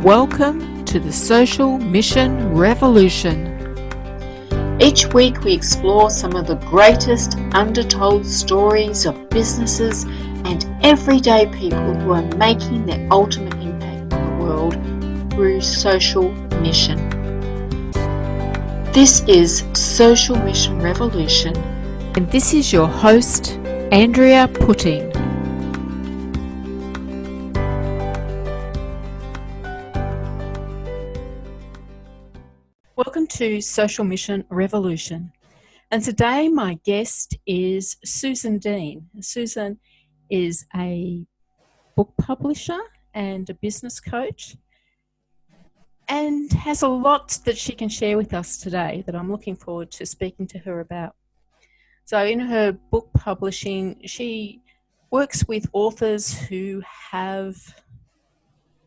Welcome to the Social Mission Revolution. Each week we explore some of the greatest undertold stories of businesses and everyday people who are making their ultimate impact on the world through social mission. This is Social Mission Revolution, And this is your host, Andrea Putting. Welcome to Social Mission Revolution. And today my guest is Susan Dean. Susan is a book publisher and a business coach and has a lot that she can share with us today that I'm looking forward to speaking to her about. So in her book publishing, she works with authors who have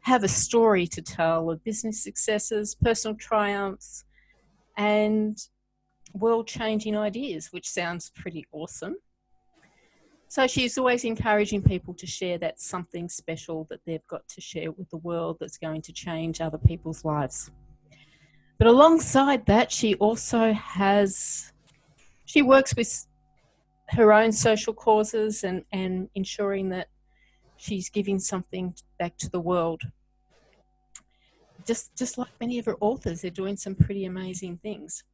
a story to tell of business successes, personal triumphs, and world-changing ideas, which sounds pretty awesome. So she's always encouraging people to share that something special that they've got to share with the world that's going to change other people's lives. But alongside that, she works with her own social causes and ensuring that she's giving something back to the world. Just like many of her authors, they're doing some pretty amazing things.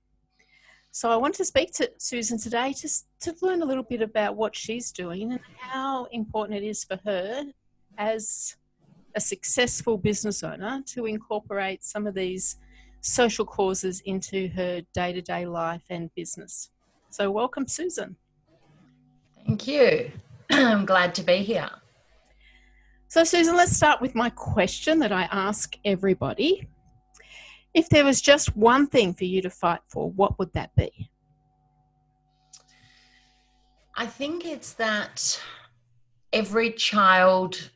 So I wanted to speak to Susan today just to learn a little bit about what she's doing and how important it is for her as a successful business owner to incorporate some of these social causes into her day-to-day life and business. So welcome, Susan. Thank you. I'm glad to be here. So Susan, let's start with my question that I ask everybody. If there was just one thing for you to fight for, what would that be? I think it's that every child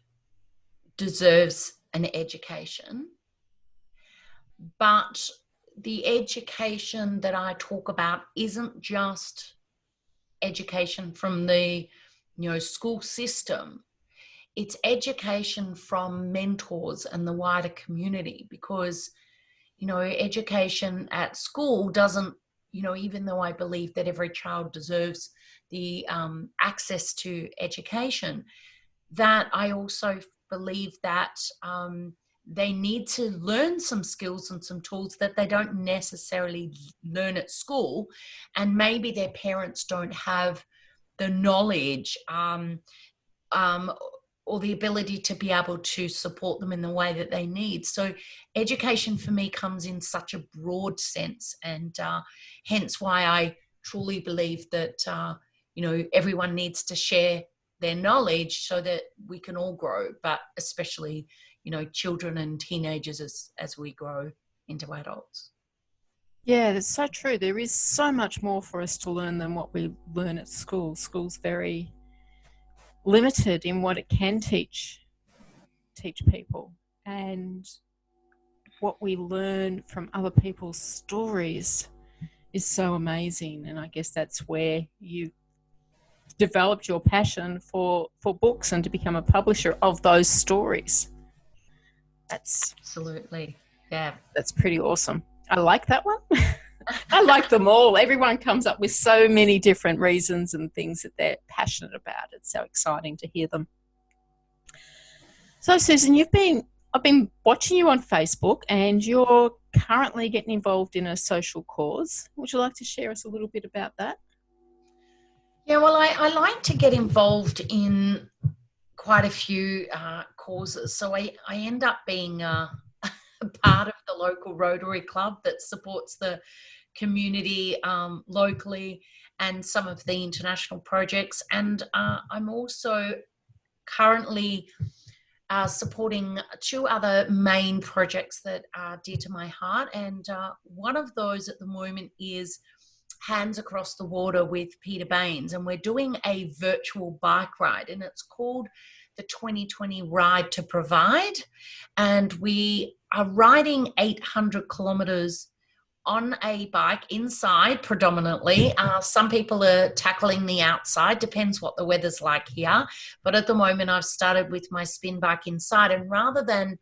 deserves an education, but the education that I talk about isn't just education from the school system. It's education from mentors and the wider community, because education at school doesn't, even though I believe that every child deserves the access to education, that I also believe that they need to learn some skills and some tools that they don't necessarily learn at school, and maybe their parents don't have the knowledge or the ability to be able to support them in the way that they need. So education for me comes in such a broad sense, and hence why I truly believe that, everyone needs to share their knowledge so that we can all grow, but especially, children and teenagers as we grow into adults. Yeah, that's so true. There is so much more for us to learn than what we learn at school. School's very limited in what it can teach people, and what we learn from other people's stories is so amazing. And I guess that's where you developed your passion for books and to become a publisher of those stories. That's absolutely, yeah, that's pretty awesome. I like that one. I like them all. Everyone comes up with so many different reasons and things that they're passionate about. It's so exciting to hear them. So, Susan, I've been watching you on Facebook, and you're currently getting involved in a social cause. Would you like to share us a little bit about that? Yeah, well, I like to get involved in quite a few causes. So I end up being a part of the local Rotary Club that supports the community locally and some of the international projects. And I'm also currently supporting two other main projects that are dear to my heart. And one of those at the moment is Hands Across the Water with Peter Baines. And we're doing a virtual bike ride, and it's called the 2020 Ride to Provide. And we are riding 800 kilometers on a bike inside predominantly. Some people are tackling the outside, depends what the weather's like here. But at the moment I've started with my spin bike inside, and rather than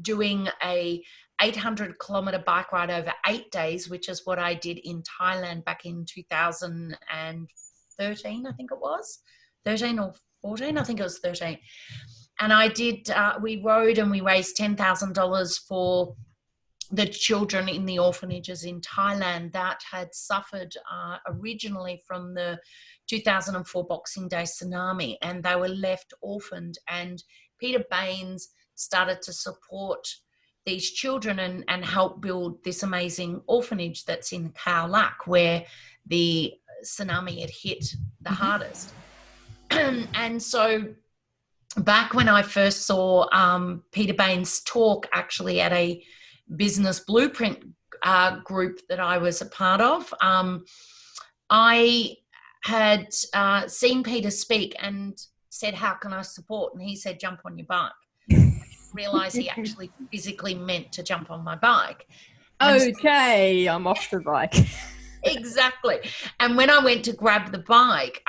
doing a 800-kilometer bike ride over 8 days, which is what I did in Thailand back in 2013, I think it was. 13 or 14, I think it was 13. And I did, we rode and we raised $10,000 for the children in the orphanages in Thailand that had suffered originally from the 2004 Boxing Day tsunami, and they were left orphaned. And Peter Baines started to support these children and help build this amazing orphanage that's in Khao Lak, where the tsunami had hit the hardest. And so back when I first saw Peter Baines talk actually at a business blueprint group that I was a part of, I had seen Peter speak and said, how can I support? And he said, jump on your bike. I didn't realise he actually physically meant to jump on my bike. Okay, I'm off the bike. Exactly. And when I went to grab the bike,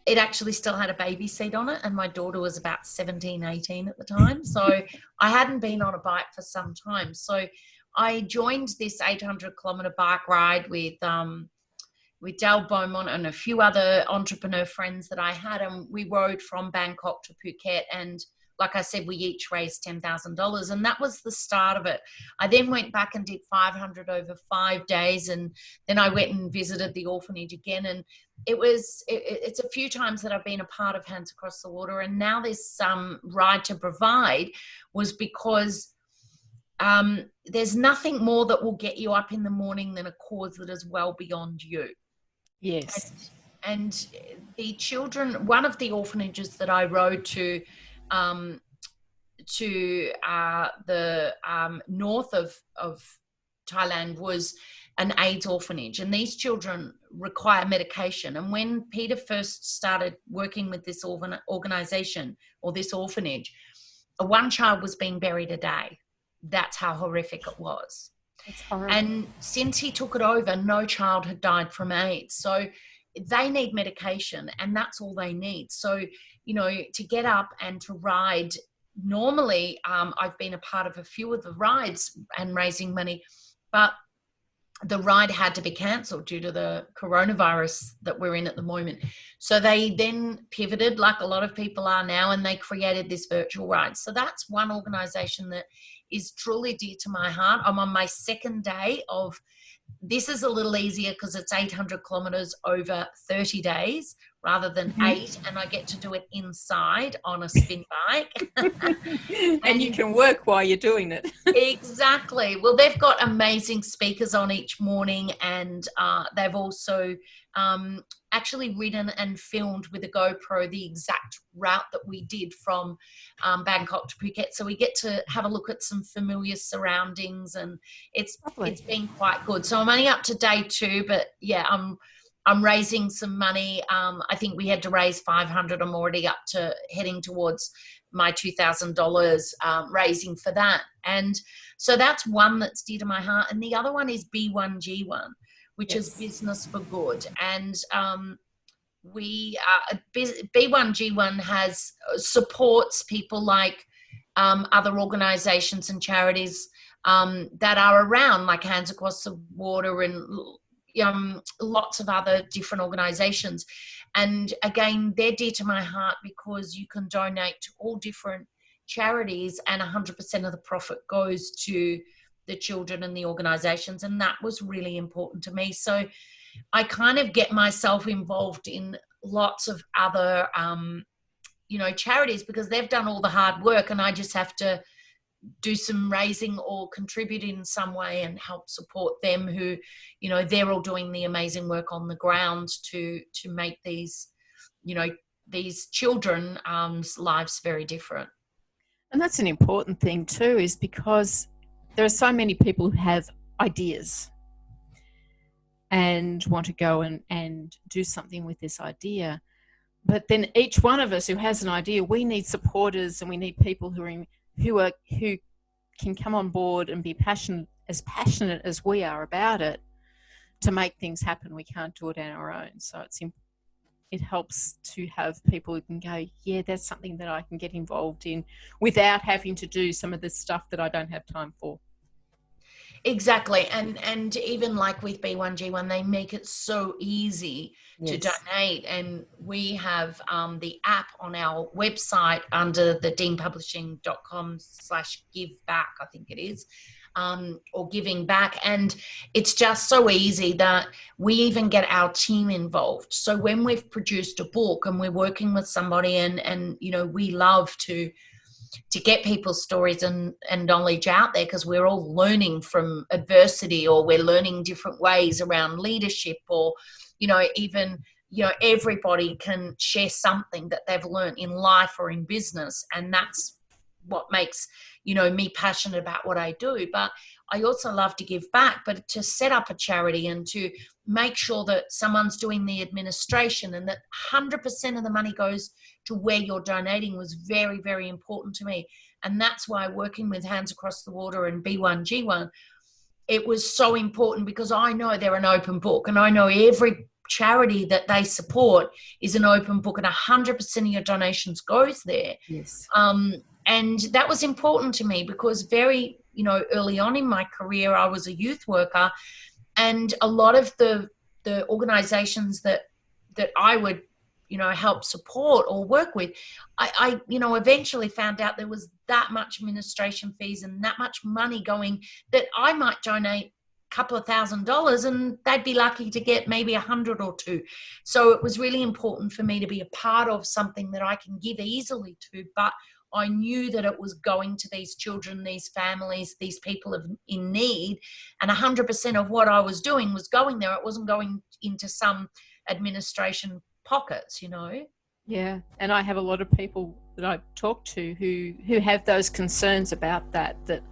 it actually still had a baby seat on it, and my daughter was about 17, 18 at the time. So I hadn't been on a bike for some time. So I joined this 800-kilometer bike ride with Dale Beaumont and a few other entrepreneur friends that I had, and we rode from Bangkok to Phuket. And like I said, we each raised $10,000, and that was the start of it. I then went back and did 500 over 5 days, and then I went and visited the orphanage again. And it's a few times that I've been a part of Hands Across the Water, and now this Ride to Provide was because there's nothing more that will get you up in the morning than a cause that is well beyond you. Yes. And the children, one of the orphanages that I rode to the north of Thailand was an AIDS orphanage, and these children require medication. And when Peter first started working with this organization or this orphanage, one child was being buried a day. That's how horrific it was. It's horrible. And since he took it over, no child had died from AIDS. So they need medication, and that's all they need. So, you know, to get up and to ride, normally I've been a part of a few of the rides and raising money, but the ride had to be cancelled due to the coronavirus that we're in at the moment. So they then pivoted, like a lot of people are now, and they created this virtual ride. So that's one organization that is truly dear to my heart. I'm on my second day of, this is a little easier because it's 800 kilometers over 30 days rather than 8, and I get to do it inside on a spin bike. And you can work while you're doing it. Exactly. Well, they've got amazing speakers on each morning, and they've also actually ridden and filmed with a GoPro the exact route that we did from Bangkok to Phuket. So we get to have a look at some familiar surroundings, and it's been quite good. So I'm only up to day 2, but yeah, I'm raising some money. I think we had to raise 500. I'm already up to heading towards my $2,000 raising for that. And so that's one that's dear to my heart. And the other one is B1G1, which is Business for Good. And B1G1 has supports people like other organizations and charities that are around, like Hands Across the Water and lots of other different organizations. And again, they're dear to my heart because you can donate to all different charities, and 100% of the profit goes to the children and the organizations. And that was really important to me. So I kind of get myself involved in lots of other charities because they've done all the hard work, and I just have to do some raising or contribute in some way and help support them who, they're all doing the amazing work on the ground to make these children lives very different. And that's an important thing too, is because there are so many people who have ideas and want to go and do something with this idea. But then each one of us who has an idea, we need supporters, and we need people who can come on board and be passionate as we are about it to make things happen. We can't do it on our own. So it helps to have people who can go, yeah, that's something that I can get involved in without having to do some of the stuff that I don't have time for. Exactly. And even like with B1G1, they make it so easy to Yes. donate. And we have the app on our website under the deanpublishing.com/give back, I think it is, or giving back. And it's just so easy that we even get our team involved. So when we've produced a book and we're working with somebody and you know, we love to get people's stories and knowledge out there, because we're all learning from adversity, or we're learning different ways around leadership, or, you know, even, you know, everybody can share something that they've learned in life or in business. And that's what makes, you know, me passionate about what I do. But I also love to give back, but to set up a charity and to make sure that someone's doing the administration and that 100% of the money goes to where you're donating was very, very important to me. And that's why working with Hands Across the Water and B1G1, it was so important, because I know they're an open book, and I know every charity that they support is an open book, and 100% of your donations goes there. Yes. And that was important to me, because very, you know, early on in my career, I was a youth worker, and a lot of the organizations that I would, you know, help support or work with, I you know, eventually found out there was that much administration fees and that much money going, that I might donate a couple of $1,000 and they'd be lucky to get maybe 100 or two. So it was really important for me to be a part of something that I can give easily to, but I knew that it was going to these children, these families, these people in need, and 100% of what I was doing was going there. It wasn't going into some administration pockets, you know. Yeah, and I have a lot of people that I talk to who have those concerns about that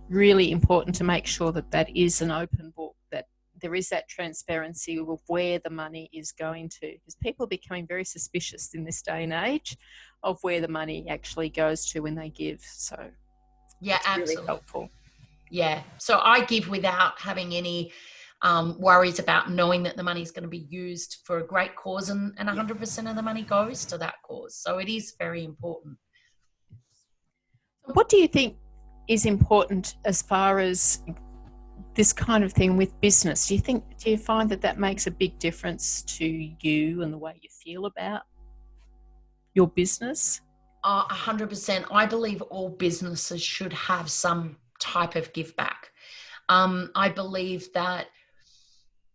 really important to make sure that that is an open book, that there is that transparency of where the money is going to, because people are becoming very suspicious in this day and age of where the money actually goes to when they give. So yeah, it's absolutely really helpful. Yeah, so I give without having any worries about knowing that the money is going to be used for a great cause, and 100% of the money goes to that cause. So it is very important. What do you think is important as far as this kind of thing with business? Do you find that makes a big difference to you and the way you feel about your business? 100%. I believe all businesses should have some type of give back. I believe that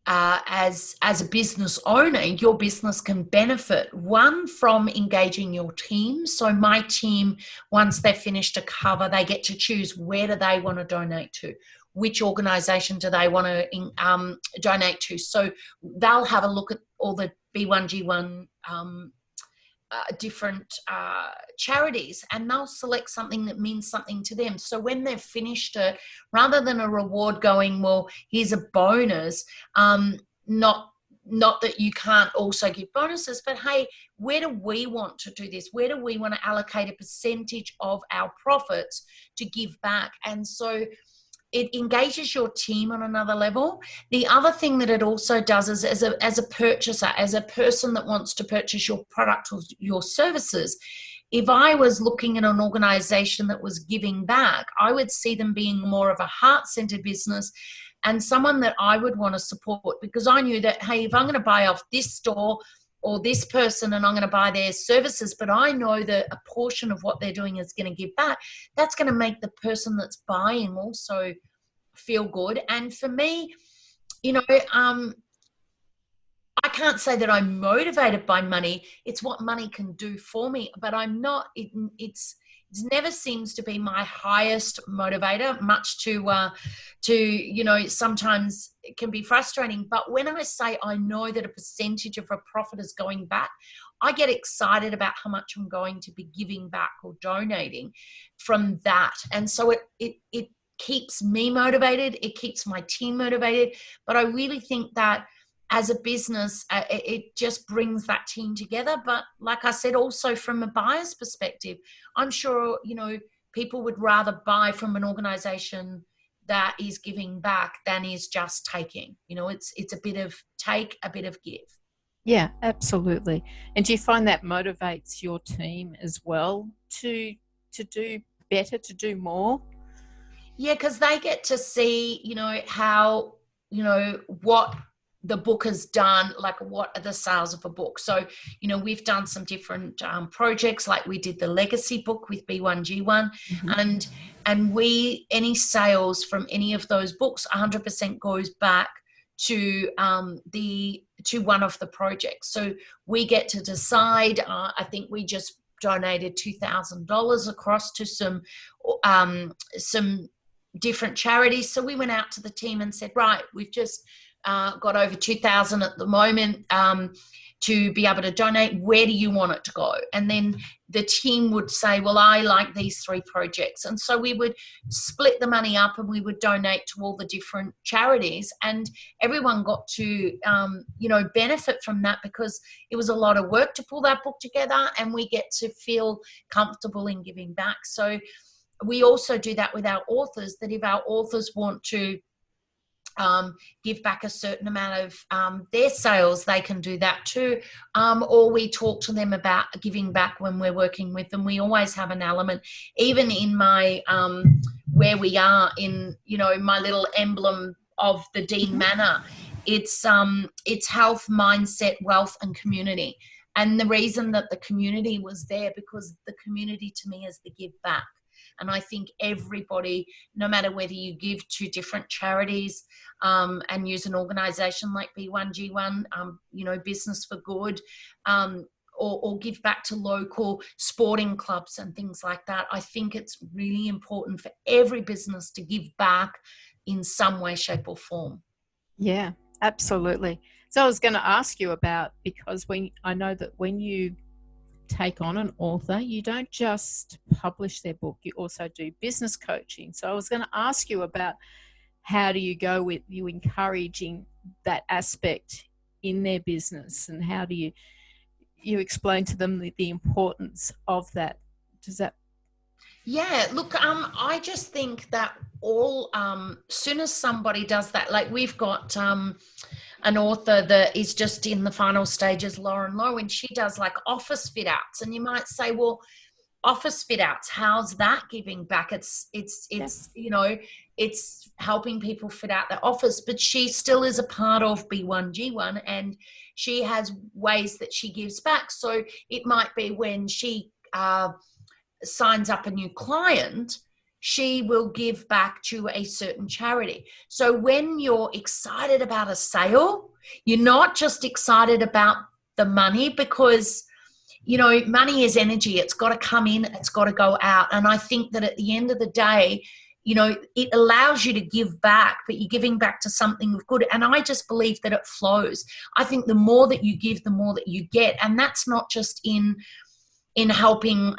as a business owner, your business can benefit, one, from engaging your team. So my team, once they've finished a cover, they get to choose where do they want to donate to, which organisation do they want to donate to. So they'll have a look at all the B1G1 different charities, and they'll select something that means something to them. So when they've finished it, rather than a reward going, well, here's a bonus, not that you can't also give bonuses, but hey, where do we want to do this? Where do we want to allocate a percentage of our profits to give back? And so it engages your team on another level. The other thing that it also does is, as a purchaser, as a person that wants to purchase your product or your services, if I was looking at an organization that was giving back, I would see them being more of a heart-centered business and someone that I would want to support, because I knew that, hey, if I'm going to buy off this store or this person and I'm going to buy their services, but I know that a portion of what they're doing is going to give back, that's going to make the person that's buying also feel good. And for me, you know, I can't say that I'm motivated by money. It's what money can do for me, but I'm not, it never seems to be my highest motivator, much to, you know, sometimes it can be frustrating. But when I say I know that a percentage of a profit is going back, I get excited about how much I'm going to be giving back or donating from that. And so it keeps me motivated. It keeps my team motivated. But I really think that as a business, it just brings that team together. But like I said, also from a buyer's perspective, I'm sure, you know, people would rather buy from an organization that is giving back than is just taking. You know, it's a bit of take, a bit of give. Yeah, absolutely. And do you find that motivates your team as well to do better, to do more? Yeah, because they get to see, how, what the book has done, like what are the sales of a book. So, we've done some different projects, like we did the legacy book with B1G1, Mhm. and any sales from any of those books, 100% goes back to to one of the projects. So we get to decide. I think we just donated $2,000 across to some different charities. So we went out to the team and said, right, we've just got over 2,000 at the moment to be able to donate. Where do you want it to go? And then the team would say, well, I like these 3 projects. And so we would split the money up and we would donate to all the different charities. And everyone got to, benefit from that, because it was a lot of work to pull that book together, and we get to feel comfortable in giving back. So we also do that with our authors, that if our authors want to give back a certain amount of their sales, they can do that too. Or we talk to them about giving back when we're working with them. We always have an element, even in my where we are in, my little emblem of the Dean Mhm. Manor. It's health, mindset, wealth, and community. And the reason that the community was there, because the community to me is the give back. And I think everybody, no matter whether you give to different charities and use an organisation like B1G1, Business for Good, or give back to local sporting clubs and things like that, I think it's really important for every business to give back in some way, shape, or form. Yeah, absolutely. So I was going to ask you about, because when I know that when you take on an author, you don't just publish their book, you also do business coaching. So I was going to ask you about, how do you go with you encouraging that aspect in their business, and how do you explain to them the importance of that? Does that? Yeah, look, I just think that soon as somebody does that, like we've got an author that is just in the final stages, Lauren Lowe, and she does like office fit outs. And you might say, well, office fit outs, how's that giving back? Yeah. It's helping people fit out their office, but she still is a part of B1G1, and she has ways that she gives back. So it might be when she signs up a new client, she will give back to a certain charity. So when you're excited about a sale, you're not just excited about the money, because money is energy. It's got to come in, it's got to go out. And I think that at the end of the day, it allows you to give back, but you're giving back to something of good. And I just believe that it flows. I think the more that you give, the more that you get. And that's not just in helping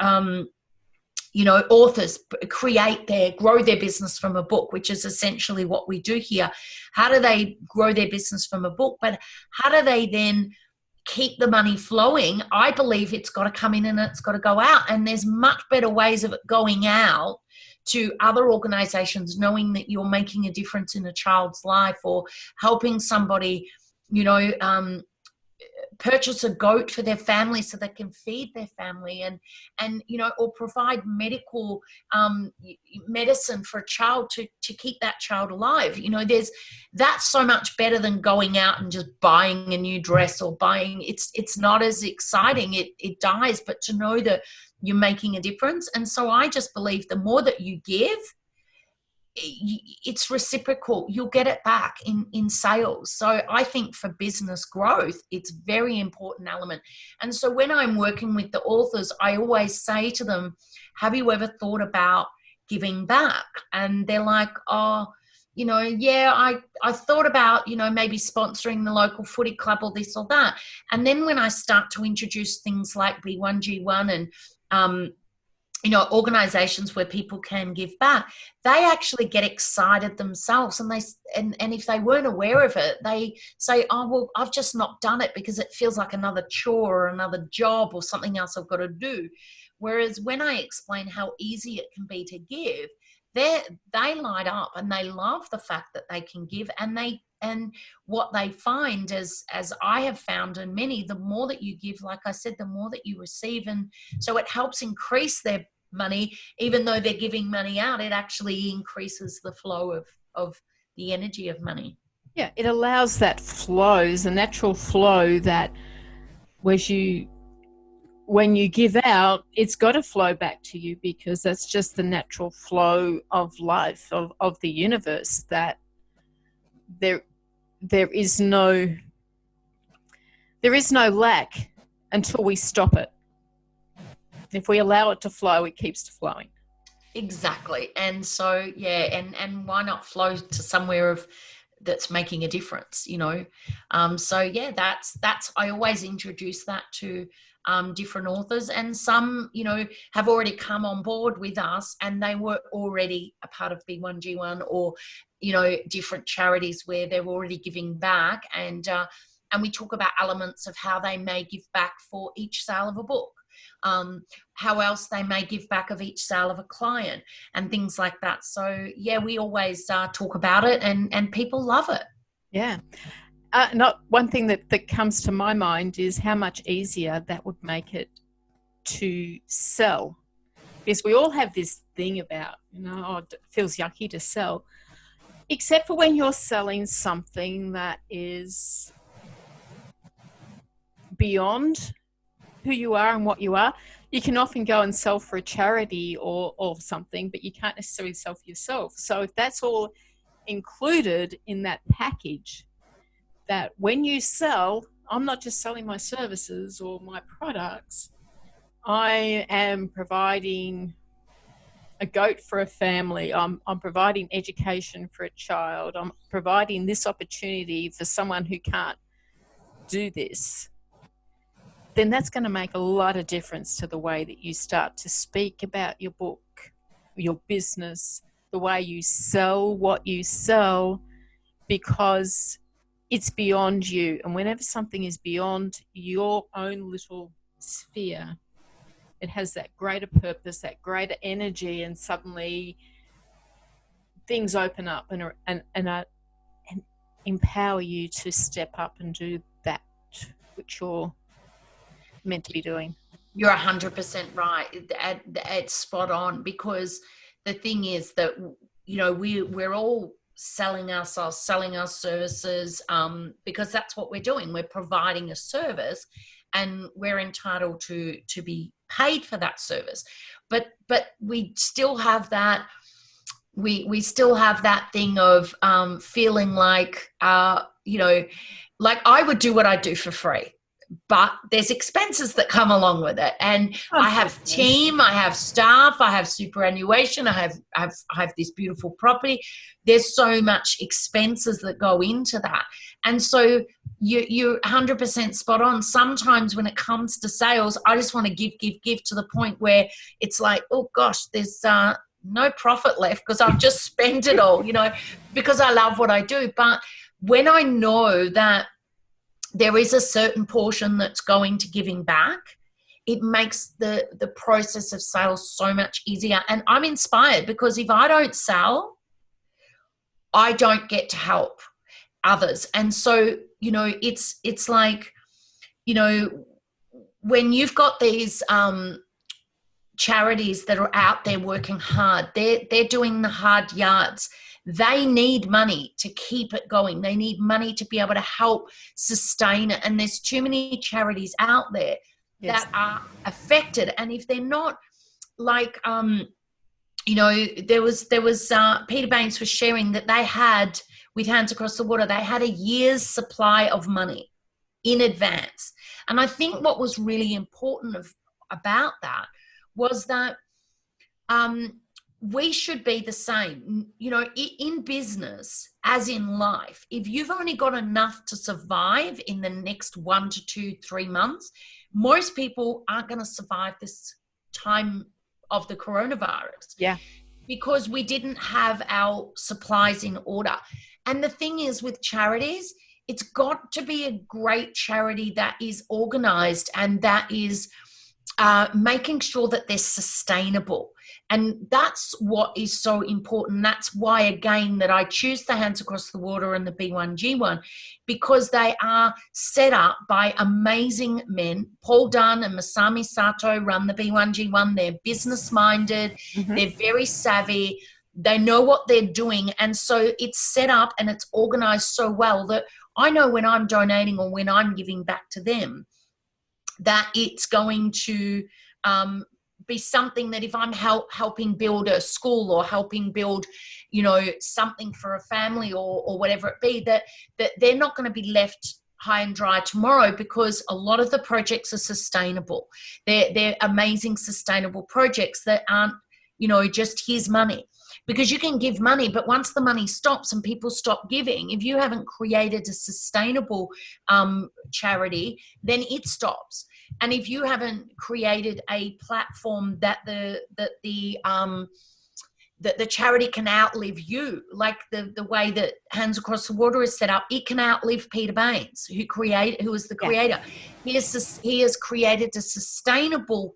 authors grow their business from a book, which is essentially what we do here. How do they grow their business from a book? But how do they then keep the money flowing? I believe it's got to come in and it's got to go out. And there's much better ways of it going out to other organizations, knowing that you're making a difference in a child's life, or helping somebody, purchase a goat for their family so they can feed their family, and or provide medical medicine for a child to keep that child alive. That's so much better than going out and just buying a new dress, or buying it's not as exciting, it dies, but to know that you're making a difference. And so I just believe the more that you give, it's reciprocal. You'll get it back in sales. So I think for business growth, it's very important element. And so when I'm working with the authors, I always say to them, have you ever thought about giving back? And they're like, oh, yeah, I thought about, maybe sponsoring the local footy club or this or that. And then when I start to introduce things like B1G1 and organizations where people can give back, they actually get excited themselves, and and if they weren't aware of it, they say, oh, well, I've just not done it because it feels like another chore or another job or something else I've got to do. Whereas when I explain how easy it can be to give, they light up and they love the fact that they can give, and what they find, as I have found in many, the more that you give, like I said, the more that you receive. And so it helps increase their money. Even though they're giving money out, it actually increases the flow of the energy of money. Yeah, it allows that flow, the natural flow that when you give out, it's got to flow back to you, because that's just the natural flow of life, of the universe, that there is no lack until we stop it. If we allow it to flow, it keeps flowing. Exactly. And so, yeah, and why not flow to somewhere that's making a difference, so yeah, that's I always introduce that to different authors, and some have already come on board with us, and they were already a part of B1G1 or different charities where they're already giving back, and we talk about elements of how they may give back for each sale of a book, how else they may give back of each sale of a client, and things like that. So yeah, we always talk about it, and people love it. Yeah. Not one thing that comes to my mind is how much easier that would make it to sell, because we all have this thing about, it feels yucky to sell, except for when you're selling something that is beyond who you are and what you are. You can often go and sell for a charity or something, but you can't necessarily sell for yourself. So if that's all included in that package, that when you sell, I'm not just selling my services or my products, I am providing a goat for a family, I'm providing education for a child, I'm providing this opportunity for someone who can't do this, then that's going to make a lot of difference to the way that you start to speak about your book, your business, the way you sell what you sell, because it's beyond you. And whenever something is beyond your own little sphere, it has that greater purpose, that greater energy, and suddenly things open up and empower you to step up and do that which you're meant to be doing. You're 100% right. It's spot on, because the thing is that we're all selling ourselves, selling our services, because that's what we're doing. We're providing a service, and we're entitled to be paid for that service. But we still have that. We still have that thing of feeling like like I would do what I do for free, but there's expenses that come along with it. And I have team, I have staff, I have superannuation, I have this beautiful property. There's so much expenses that go into that. And so you're 100% spot on. Sometimes when it comes to sales, I just want to give to the point where it's like, oh gosh, there's no profit left because I've just spent it all, because I love what I do. But when I know that there is a certain portion that's going to giving back, it makes the process of sales so much easier. And I'm inspired, because if I don't sell, I don't get to help others. And so, it's like, when you've got these charities that are out there working hard, they're doing the hard yards. They need money to keep it going. They need money to be able to help sustain it. And there's too many charities out there that are affected. And if they're not, like, there was Peter Baines was sharing that they had, with Hands Across the Water, they had a year's supply of money in advance. And I think what was really important about that was that we should be the same, in business as in life. If you've only got enough to survive in the next 1 to 2, 3 months, most people aren't going to survive this time of the coronavirus. Yeah. Because we didn't have our supplies in order. And the thing is, with charities, it's got to be a great charity that is organized and that is making sure that they're sustainable. And that's what is so important. That's why, again, that I choose the Hands Across the Water and the B1G1, because they are set up by amazing men. Paul Dunn and Masami Sato run the B1G1. They're business-minded. Mm-hmm. They're very savvy. They know what they're doing. And so it's set up and it's organized so well that I know when I'm donating or when I'm giving back to them, that it's going to be something that if I'm helping build a school or helping build, you know, something for a family or whatever it be, that they're not going to be left high and dry tomorrow, because a lot of the projects are sustainable. They're amazing sustainable projects that aren't, you know, just here's money. Because you can give money, but once the money stops and people stop giving, if you haven't created a sustainable charity, then it stops. And if you haven't created a platform that the charity can outlive you, like the way that Hands Across the Water is set up, it can outlive Peter Baines, who was the creator. He has created a sustainable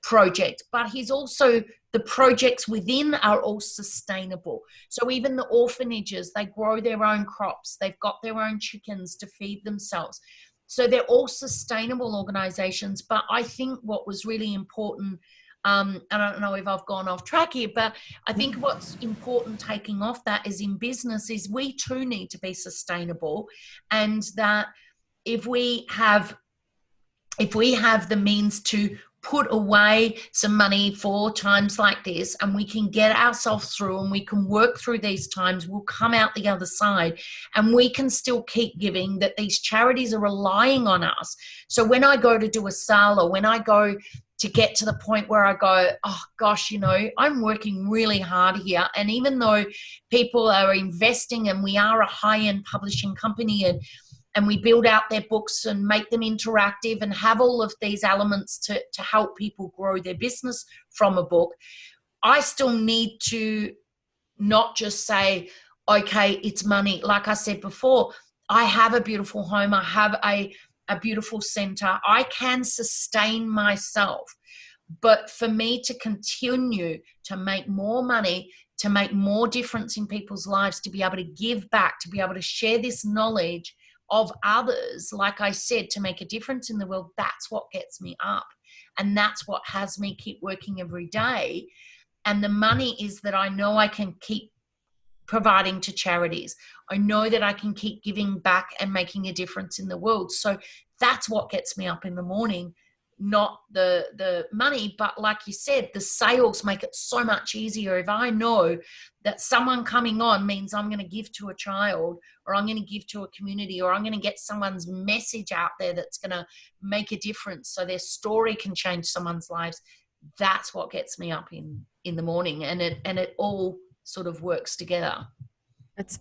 project, but he's also, the projects within are all sustainable. So even the orphanages, they grow their own crops. They've got their own chickens to feed themselves. So they're all sustainable organizations. But I think what was really important, I don't know if I've gone off track here, but I think what's important taking off that is in business is we too need to be sustainable, and that if we have the means to put away some money for times like this, and we can get ourselves through and we can work through these times, we'll come out the other side and we can still keep giving, that these charities are relying on us. So when I go to do a sale, or when I go to get to the point where I go, oh gosh, you know, I'm working really hard here. And even though people are investing and we are a high-end publishing company, and we build out their books and make them interactive and have all of these elements to help people grow their business from a book, I still need to not just say, okay, it's money. Like I said before, I have a beautiful home. I have a beautiful center. I can sustain myself. But for me to continue to make more money, to make more difference in people's lives, to be able to give back, to be able to share this knowledge of others, like I said, to make a difference in the world, that's what gets me up. And that's what has me keep working every day. And the money is that I know I can keep providing to charities. I know that I can keep giving back and making a difference in the world. So that's what gets me up in the morning, not the money. But like you said, the sales make it so much easier. If I know that someone coming on means I'm going to give to a child, or I'm going to give to a community, or I'm going to get someone's message out there that's going to make a difference so their story can change someone's lives, that's what gets me up in the morning. And it all sort of works together. That's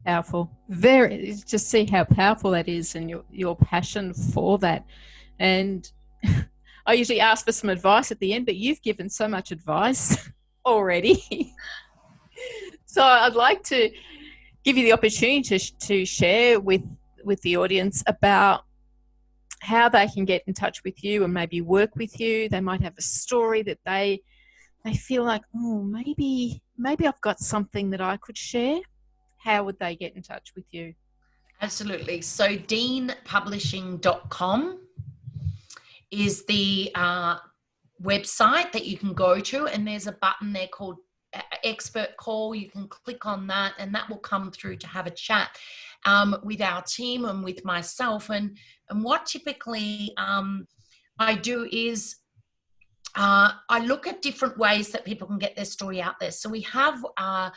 powerful. Very, just see how powerful that is, and your passion for that. And I usually ask for some advice at the end, but you've given so much advice already. So I'd like to give you the opportunity to share with the audience about how they can get in touch with you and maybe work with you. They might have a story that they feel like, oh, maybe I've got something that I could share. How would they get in touch with you? Absolutely. So deanpublishing.com is the website that you can go to, and there's a button there called expert call. You can click on that, and that will come through to have a chat with our team and with myself. And what typically I do is I look at different ways that people can get their story out there. So we have a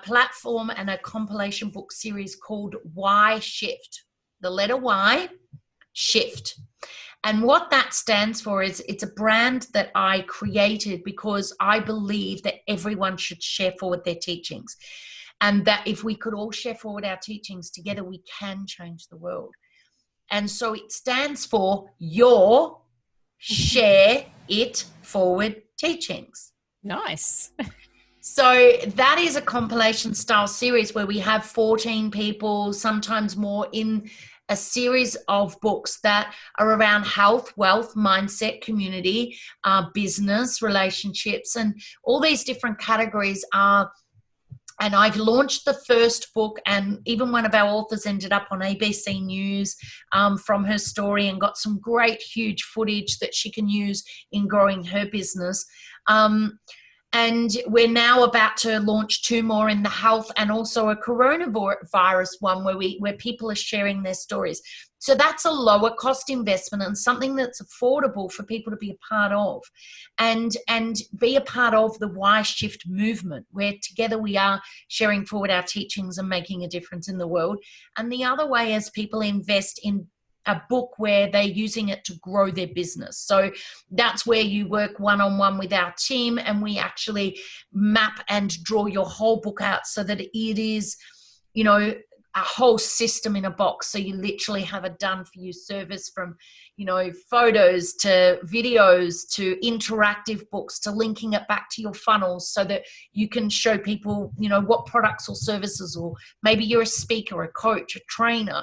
platform and a compilation book series called Why Shift. The letter Y, Shift. And what that stands for is it's a brand that I created because I believe that everyone should share forward their teachings. And that if we could all share forward our teachings together, we can change the world. And so it stands for Your Share It Forward Teachings. Nice. So that is a compilation style series where we have 14 people, sometimes more, in a series of books that are around health, wealth, mindset, community, business, relationships, and all these different categories are. And I've launched the first book, and even one of our authors ended up on ABC News from her story and got some great, huge footage that she can use in growing her business. And we're now about to launch 2 more in the health and also a coronavirus one where people are sharing their stories. So that's a lower cost investment and something that's affordable for people to be a part of, and be a part of the Why Shift movement, where together we are sharing forward our teachings and making a difference in the world. And the other way is people invest in a book where they're using it to grow their business. So that's where you work one-on-one with our team, and we actually map and draw your whole book out so that it is, a whole system in a box. So you literally have a done for you service, from, photos to videos to interactive books to linking it back to your funnels so that you can show people, what products or services, or maybe you're a speaker, a coach, a trainer.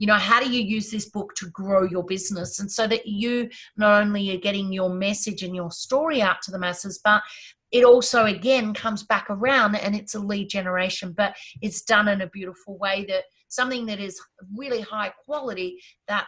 How do you use this book to grow your business? And so that you not only are getting your message and your story out to the masses, but it also, again, comes back around and it's a lead generation, but it's done in a beautiful way, that something that is really high quality, that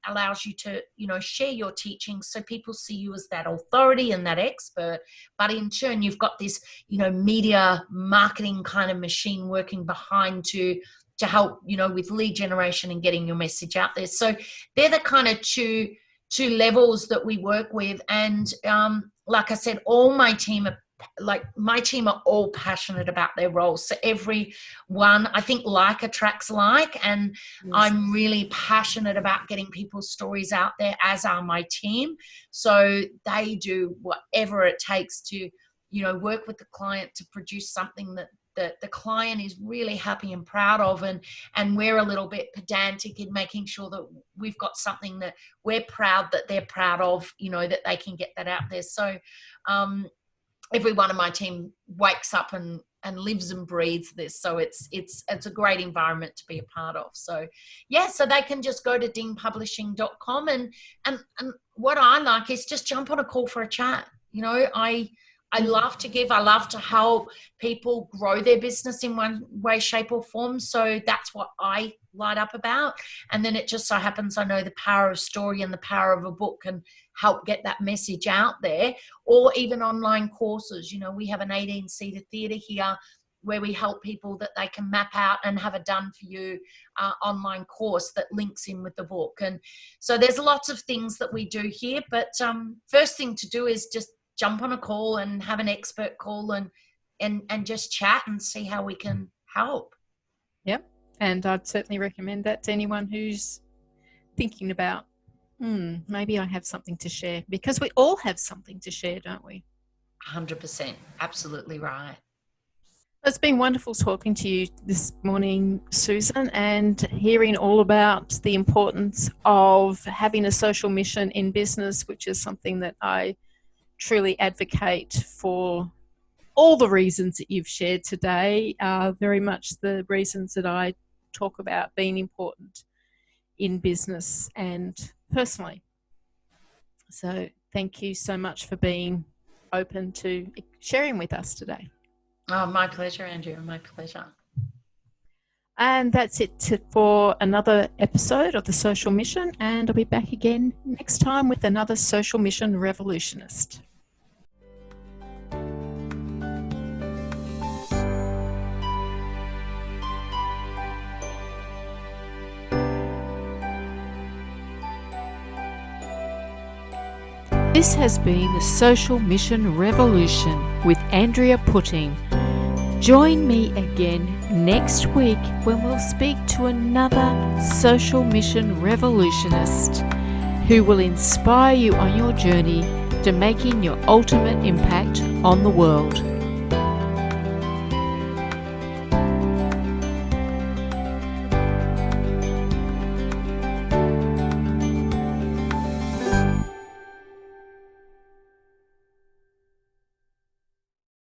allows you to, share your teachings so people see you as that authority and that expert. But in turn, you've got this, media marketing kind of machine working behind to help, with lead generation and getting your message out there. So they're the kind of two levels that we work with. And like I said, all my team are all passionate about their roles. So everyone, I think, like attracts like, and yes. I'm really passionate about getting people's stories out there, as are my team. So they do whatever it takes to, work with the client to produce something that the client is really happy and proud of, and we're a little bit pedantic in making sure that we've got something that we're proud that they're proud of, that they can get that out there. So every one of my team wakes up and lives and breathes this. So it's a great environment to be a part of. So yeah, so they can just go to dingpublishing.com and what I like is just jump on a call for a chat. I love to give. I love to help people grow their business in one way, shape, or form. So that's what I light up about. And then it just so happens I know the power of story and the power of a book can help get that message out there. Or even online courses. We have an 18-seater theatre here where we help people that they can map out and have a done-for-you online course that links in with the book. And so there's lots of things that we do here. But first thing to do is just jump on a call and have an expert call and just chat and see how we can help. Yep. And I'd certainly recommend that to anyone who's thinking about, maybe I have something to share, because we all have something to share, don't we? 100%. Absolutely right. It's been wonderful talking to you this morning, Susan, and hearing all about the importance of having a social mission in business, which is something that I truly advocate for. All the reasons that you've shared today are very much the reasons that I talk about being important in business and personally. So thank you so much for being open to sharing with us today. Oh, my pleasure, Andrea. My pleasure. And that's it for another episode of The Social Mission. And I'll be back again next time with another Social Mission Revolutionist. This has been the Social Mission Revolution with Andrea Putting. Join me again next week when we'll speak to another Social Mission Revolutionist who will inspire you on your journey to making your ultimate impact on the world.